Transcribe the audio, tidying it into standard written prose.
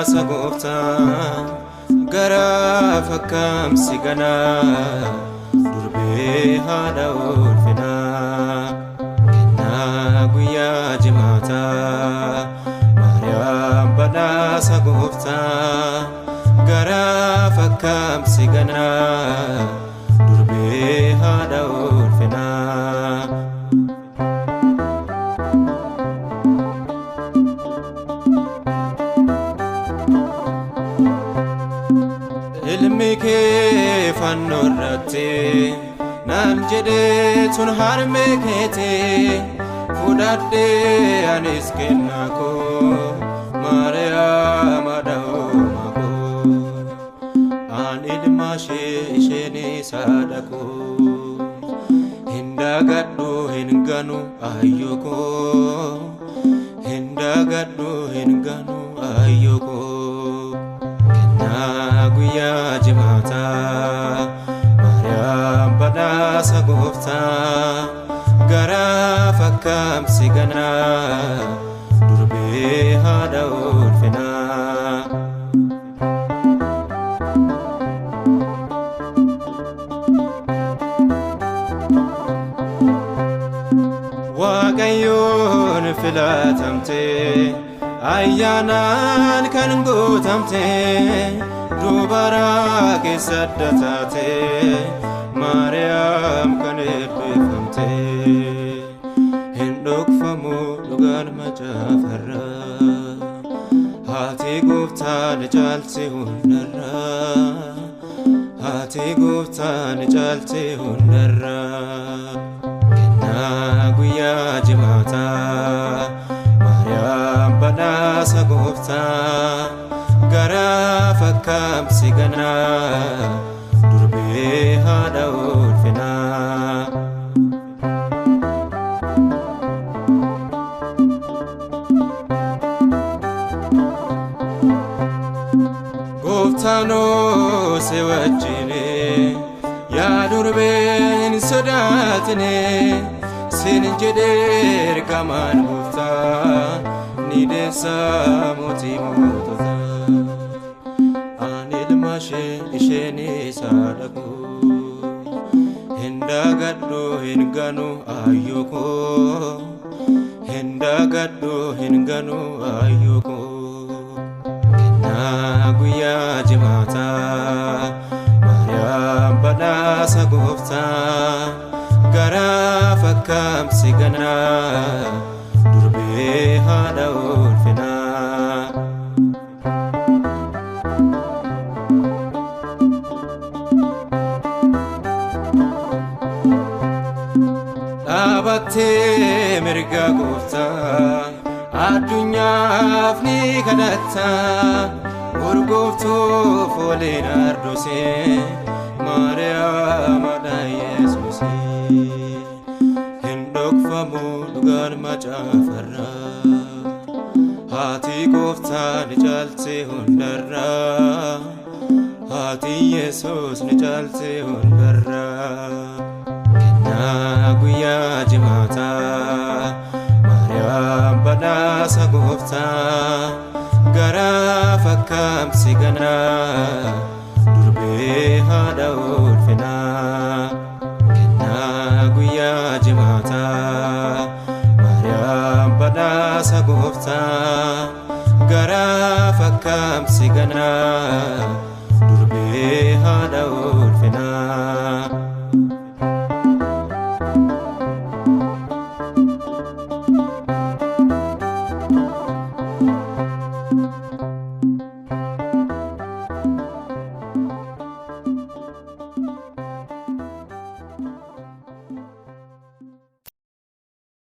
badhaasa gooftaa gara fakkaamsi ganaa durbee haadha ulfinaa kennaa guyyaa jimaataa Maariyaam badhaasa gooftaa gara fakkaamsi ganaa durbee haadha ulfinaa ilmi kee fannoo irratti naan jedhee tun harmee keetii fudhadhee anis kennaa koo Maariyaam haadha ulfinaa koo an ilma isheenis haadha koo hin dagadhu hin ganu ayyoo koo hin dagadhu hin ganu ayyoo koo guyyaa jimaataa Maariyaam badhaasa gooftaa gara fakkaamsi ganaa durbee haadha ulfinaa Waaqayyoon filatamtee ayyaanaan kan guutamtee dubara keessa taatee Maariyaam kan eebbifamtee hin dhokfamu dhugaan macaafarraa haati gooftaa ni caalti hundarraa haati gooftaa ni caalti hundarraa kennaa guyyaa jimaataa Maariyaam badhaasa gooftaa gara fakkaamsi ganaa durbee haadha ulfinaa gooftaanoo si wajjine yaa durbee hin sodaatine sin jedhee ergamaan gooftaa ni deessaa mootii moototaa isheenis haadha koo hin dagadhu hin ganu ayyoo koo hin dagadhu hin ganu ayyoo koo kennaa guyyaa jimaataa Maariyaam badhaasa gooftaa gara fakkaamsi ganaa durbee haadha ulfinaa dhaabattee mirga gooftaa addunyaaf ni kadhattaa urgooftuuf waliin ardosee Maariyaam haadha Yesuusii hin dhokfamu dhugaan macaafarraa haati gooftaa ni caalti hundarraa haati Yesuus ni caalti hundarraa guyyaa jimaataa Maariyaam badhaasa gooftaa gara fakkaamsi ganaa durbee haadha ulfinaa kennaa guyyaa jimaataa Maariyaam badhaasa gooftaa gara fakkaamsi ganaa